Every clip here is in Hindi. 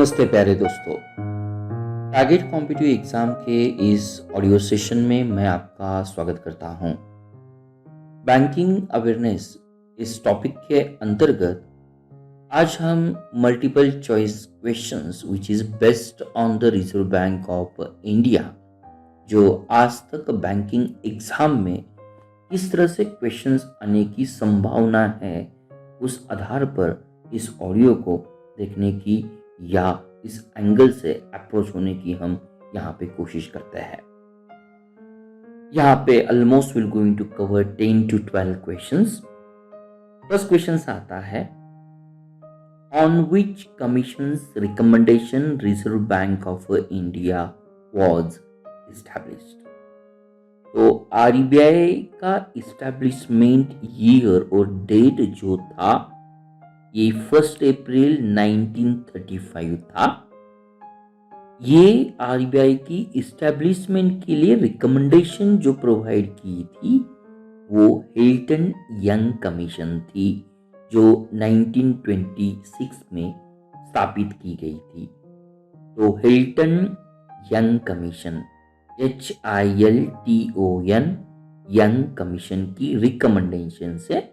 नमस्ते प्यारे दोस्तों। टारगेट कॉम्पिटिटिव एग्जाम के इस ऑडियो सेशन में मैं आपका स्वागत करता हूं। बैंकिंग अवेयरनेस इस टॉपिक के अंतर्गत आज हम multiple choice questions which is based on the reserve bank of India, जो आज तक बैंकिंग एग्जाम में किस तरह से क्वेश्चंस आने की संभावना है, उस आधार पर इस ऑडियो को देखने की या इस एंगल से अप्रोच होने की हम यहाँ पे कोशिश करते हैं। यहाँ पे almost will going to cover 10 to 12 questions. First question आता है, on which commissions recommendation reserve bank of India was established. तो आरबीआई का इस्टेब्लिशमेंट ईयर और डेट जो था ये 1 अप्रैल 1935 था। ये आरबीआई की इस्टेब्लिशमेंट के लिए रिकमेंडेशन जो प्रोवाइड की थी वो हिल्टन यंग कमीशन थी, जो 1926 में स्थापित की गई थी। तो Hilton young commission HILTON young commission की रिकमेंडेशन से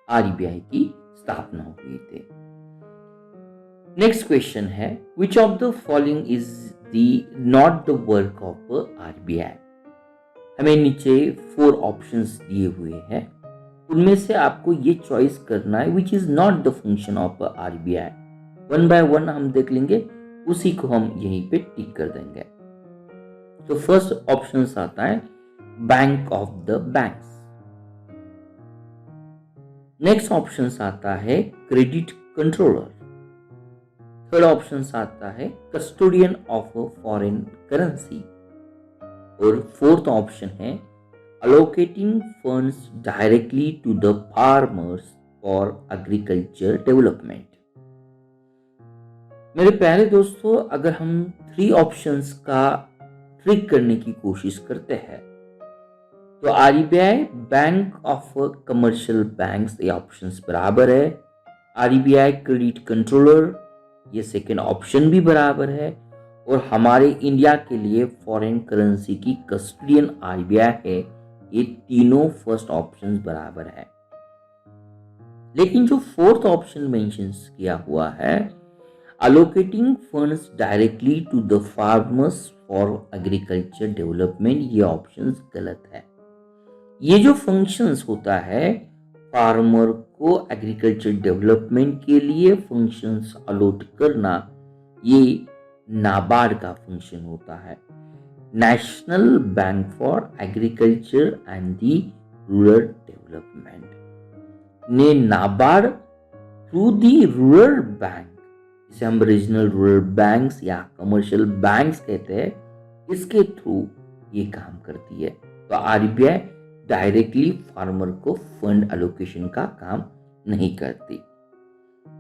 आरबीआई की स्थापना हुई थी। नेक्स्ट क्वेश्चन है, which of the following is the not the work of RBI. हमें नीचे 4 ऑप्शंस दिए हुए हैं, उनमें से आपको ये चॉइस करना है which is not the function of RBI. One by one हम देख लेंगे, उसी को हम यहीं पे टिक कर देंगे। तो फर्स्ट ऑप्शन आता है bank of the banks. Next option आता है क्रेडिट कंट्रोलर। थर्ड ऑप्शन आता है कस्टोडियन ऑफ फॉरेन करेंसी। और फोर्थ ऑप्शन है allocating funds directly to the farmers for agriculture development. मेरे प्यारे दोस्तों, अगर हम 3 ऑप्शंस का ट्रिक करने की कोशिश करते हैं तो RBI bank of commercial banks ये ऑप्शंस बराबर है। आरबीआई क्रेडिट कंट्रोलर ये सेकेंड ऑप्शन भी बराबर है। और हमारे इंडिया के लिए फॉरेन करेंसी की कस्टोडियन आरबीआई है, ये तीनों फर्स्ट ऑप्शन बराबर है। लेकिन जो फोर्थ ऑप्शन मेंशन किया हुआ है allocating funds directly to the farmers for agriculture development, ये ऑप्शन गलत है। ये जो फंक्शंस होता है फार्मर को एग्रीकल्चर डेवलपमेंट के लिए फंक्शंस अलॉट करना, ये नाबार्ड का फंक्शन होता है, National Bank for Agriculture and the Rural Development ने NABARD through the rural bank, इसे हम रीजनल रूरल बैंक्स या कमर्शियल बैंक्स कहते हैं, इसके थ्रू ये काम करती है। तो आरबीआई डायरेक्टली फार्मर को फंड एलोकेशन का काम नहीं करती।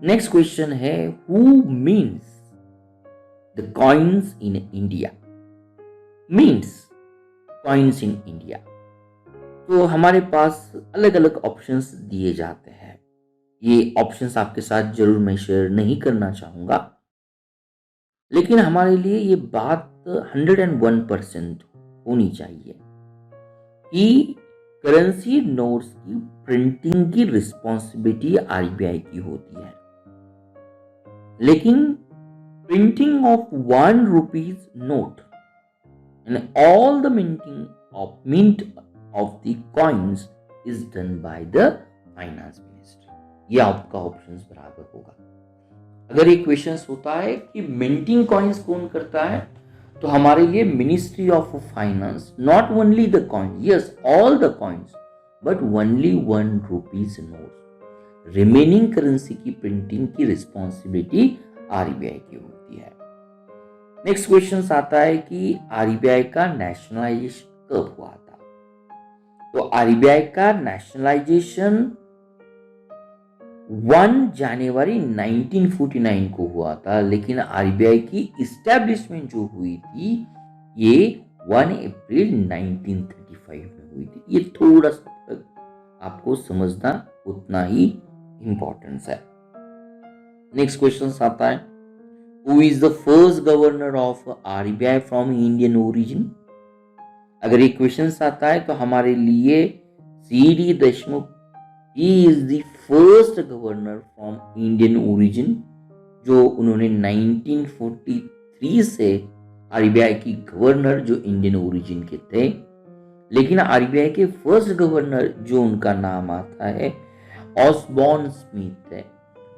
नेक्स्ट क्वेश्चन है, who mints the coins in India. Mints coins in India, तो हमारे पास अलग अलग ऑप्शंस दिए जाते हैं। ये ऑप्शंस आपके साथ जरूर मैं शेयर नहीं करना चाहूंगा, लेकिन हमारे लिए ये बात 101% होनी चाहिए कि करेंसी नोट्स की प्रिंटिंग की रिस्पॉन्सिबिलिटी आरबीआई की होती है, लेकिन printing of 1 rupees note and all the mint of the coins is done by the finance ministry. ये आपका ऑप्शन बराबर होगा। अगर ये क्वेश्चन होता है कि मिंटिंग कॉइन्स कौन करता है, तो हमारे लिए ministry of finance, not only the coin, yes all the coins, but only 1 rupees note, remaining currency की प्रिंटिंग की रिस्पॉन्सिबिलिटी आरबीआई की होती है। नेक्स्ट क्वेश्चन आता है कि आरबीआई का नेशनलाइजेशन कब हुआ था। तो आरबीआई का नेशनलाइजेशन 1 जनवरी 1949 को हुआ था, लेकिन आरबीआई की इस्टेब्लिशमेंट जो हुई थी ये 1 अप्रैल 1935 में हुई थी। ये थोड़ा सा आपको समझना उतना ही इंपॉर्टेंस है। नेक्स्ट क्वेश्चन आता है, who is the first governor of RBI from Indian origin? अगर ये क्वेश्चन आता है तो हमारे लिए CD. Deshmukh, he is the first governor from Indian origin, जो उन्होंने 1943 से आरबीआई की गवर्नर जो इंडियन ओरिजिन के थे। लेकिन आरबीआई के फर्स्ट गवर्नर जो उनका नाम आता है ऑसबॉर्न स्मिथ है।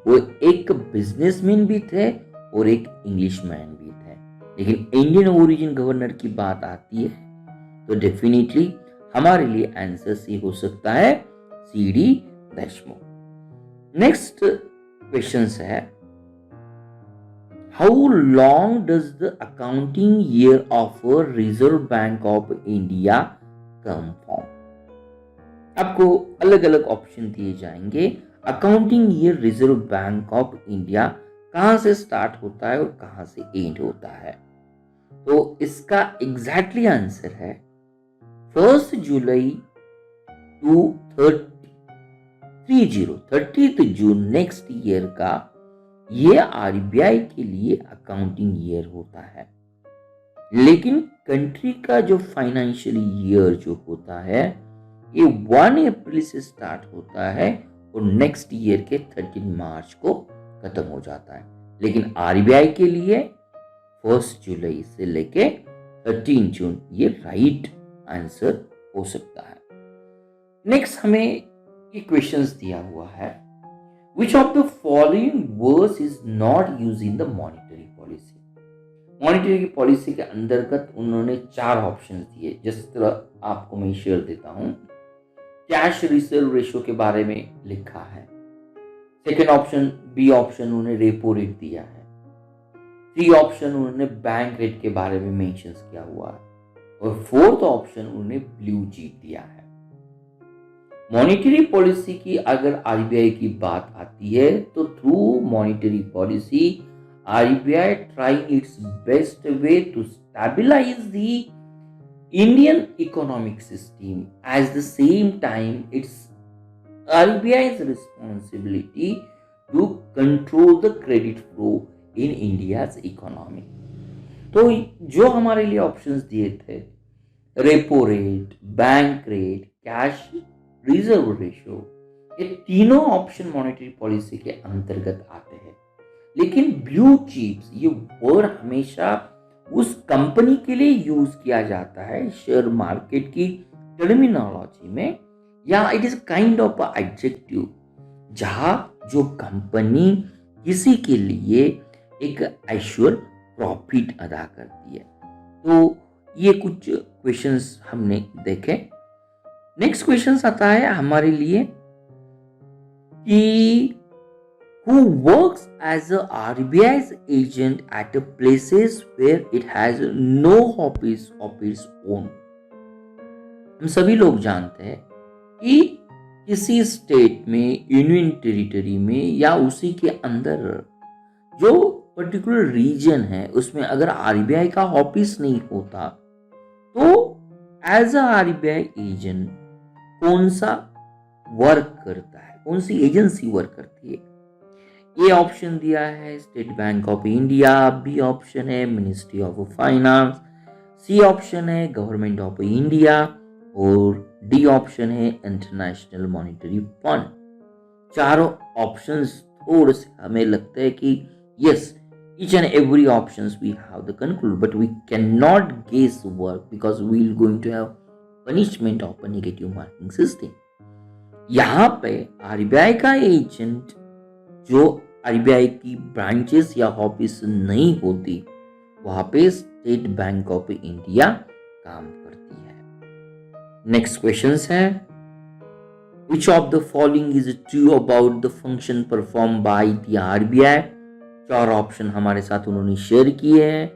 वो एक बिजनेसमैन भी थे और एक इंग्लिशमैन भी थे। लेकिन इंडियन ओरिजिन गवर्नर की बात आती है तो डेफिनेटली हमारे लिए आंसर सी हो सकता है सी.डी. देशमुख। नेक्स्ट क्वेश्चन है, how long does the accounting year of reserve bank of India come from? आपको अलग अलग ऑप्शन दिए जाएंगे। Accounting year reserve bank of India कहां से स्टार्ट होता है और कहां से एंड होता है? तो इसका एग्जैक्टली आंसर है 1 जुलाई टू 30 जून नेक्स्ट ईयर का ये आरबीआई के लिए अकाउंटिंग ईयर होता है। लेकिन कंट्री का जो फाइनेंशियल ईयर जो होता है ये 1 अप्रैल से स्टार्ट होता है और नेक्स्ट ईयर के 13 मार्च को खत्म हो जाता है। लेकिन आरबीआई के लिए 1 जुलाई से लेके 13 जून ये राइट आंसर हो सकता है। नेक्स्ट हमें ये क्वेश्चंस दिया हुआ है, Which of the following words is not used in the monetary policy? Monetary policy के अंतर्गत उन्होंने 4 ऑप्शन दिए। जिस तरह आपको मैं शेयर देता हूं, कैश रिजर्व रेशो के बारे में लिखा है। सेकेंड ऑप्शन बी ऑप्शन उन्होंने रेपो रेट दिया है। 3 ऑप्शन उन्होंने बैंक रेट के बारे में मेंशन किया हुआ है और 4th ऑप्शन उन्होंने ब्लू चीट दिया है। मॉनिटरी पॉलिसी की अगर आरबीआई की बात आती है तो through monetary policy RBI trying its best way to stabilise the Indian economic system. At the same time it's RBI's responsibility to control the credit flow in India's economy। तो जो हमारे लिए ऑप्शंस दिए थे, repo rate, bank rate, cash reserve ratio, ये तीनों ऑप्शन मॉनेटरी पॉलिसी के अंतर्गत आते हैं। लेकिन ब्लू चिप्स ये वर्ड हमेशा उस कंपनी के लिए यूज किया जाता है शेयर मार्केट की टर्मिनोलॉजी में, या it is kind of adjective जहां जो कंपनी किसी के लिए एक एक्चुअल प्रॉफिट अदा करती है। तो ये कुछ क्वेश्चंस हमने देखे। नेक्स्ट क्वेश्चन आता है हमारे लिए कि who works as a RBI's agent at places where it has no office of its own? हम सभी लोग जानते हैं कि किसी स्टेट में, यूनियन टेरिटरी में या उसी के अंदर जो पर्टिकुलर रीजन है उसमें अगर आरबीआई का ऑफिस नहीं होता तो एज अ आरबीआई एजेंट कौन सा वर्क करता है, कौन सी एजेंसी वर्क करती है? ए ऑप्शन दिया है State Bank of India, B option है Ministry of Finance, C option है गवर्नमेंट ऑफ इंडिया और डी ऑप्शन है इंटरनेशनल मॉनेटरी फंड। चारों ऑप्शंस थोड़े से हमें लगता है कि yes, each and every options we have the conclude, but we cannot guess work because we're going to have punishment of a negative marking system। यहाँ पे आरबीआई का एजेंट जो आरबीआई की ब्रांचेस या ऑफिस नहीं होती वहां पे स्टेट बैंक ऑफ इंडिया काम करती है। नेक्स्ट क्वेश्चन है, which of the following is true about the function performed by the RBI? 4 option हमारे साथ उन्होंने शेयर किए हैं।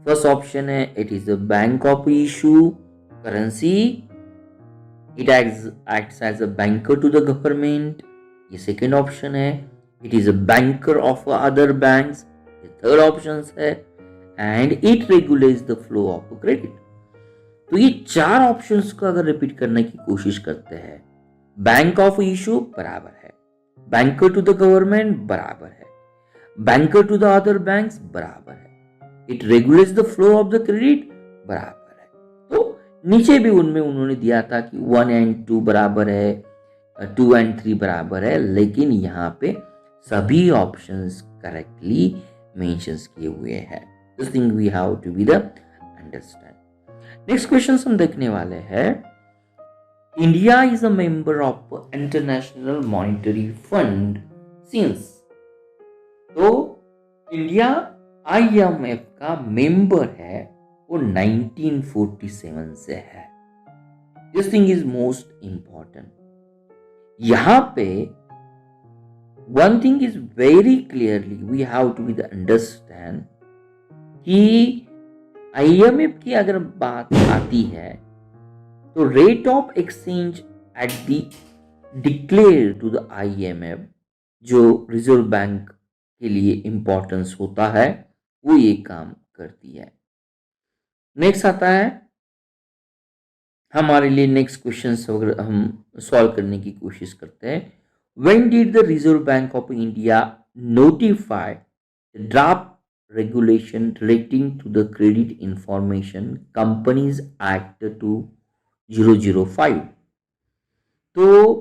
फर्स्ट ऑप्शन है it is a bank of issue currency, it acts as a banker to the government. ये सेकेंड ऑप्शन है it is a banker of other banks. ये थर्ड ऑप्शन है and it regulates the flow of credit. तो ये 4 ऑप्शंस को अगर रिपीट करने की कोशिश करते हैं, बैंक ऑफ इशू बराबर है, बैंकर टू द गवर्नमेंट बराबर है, banker to the other banks बराबर है, it regulates the flow of the credit बराबर है। तो नीचे भी उनमें उन्होंने दिया था कि 1 and 2 बराबर है, 2 and 3 बराबर है, लेकिन यहाँ पे सभी ऑप्शंस करेक्टली मेंशंस किए हुए हैं। This thing we have to be the understand. Next question हम देखने वाले हैं, India is a member of international monetary fund since. तो इंडिया IMF का मेंबर है वो 1947 से है। This thing is most important. यहां पे one thing is very clearly we have to be the understand कि IMF की अगर बात आती है तो rate of exchange at the declare to the IMF जो रिजर्व बैंक के लिए इंपॉर्टेंस होता है वो ये काम करती है। नेक्स्ट आता है हमारे लिए, नेक्स्ट क्वेश्चन अगर हम सॉल्व करने की कोशिश करते हैं, when did the reserve bank of India notify the draft regulation relating to the credit information companies act 2005। तो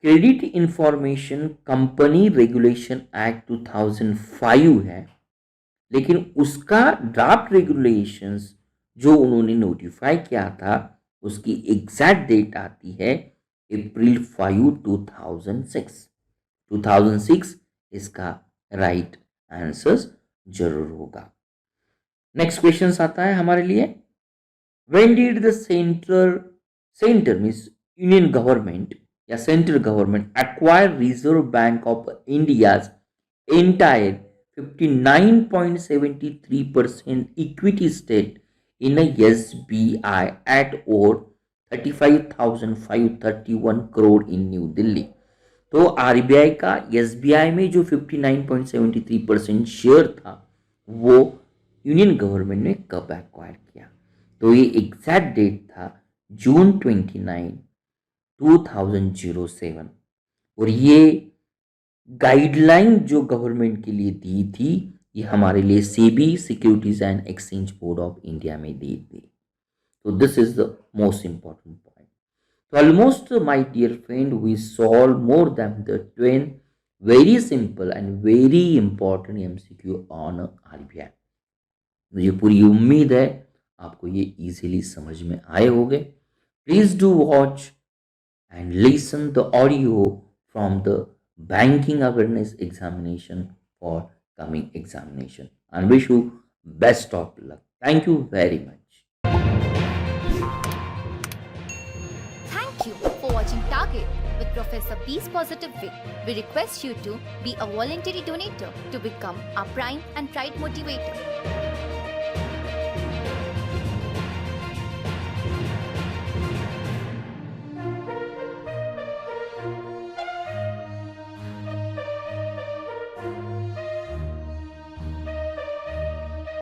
credit information company regulation act 2005 है, लेकिन उसका ड्राफ्ट रेगुलेशंस जो उन्होंने नोटिफाई किया था उसकी एग्जैक्ट डेट आती है अप्रैल 5, 2006। 2006 इसका राइट आंसर जरूर होगा। नेक्स्ट क्वेश्चन आता है हमारे लिए, when did the centre means union government या central government acquire Reserve bank of India's entire 59.73% equity stake in a SBI at over 35,531 crore in New Delhi। तो RBI का SBI में जो 59.73% शेयर था वो यूनियन गवर्नमेंट ने कब एक्वायर किया? तो ये एग्जैक्ट डेट था जून 29, 2007। और ये गाइडलाइन जो गवर्नमेंट के लिए दी थी ये हमारे लिए SEBI Securities and Exchange Board of India में दी थी। तो this is the most important point. तो almost my dear friend we solve more than the 20 very simple and very important MCQ on RBI। मुझे पूरी उम्मीद है आपको ये इजीली समझ में आए होंगे। Please do watch and listen the audio from the banking awareness examination for coming examination, and wish you best of luck. Thank you very much. Thank you for watching Target with Professor B's Positive Way. We request you to be a voluntary donator to become our prime and pride motivator.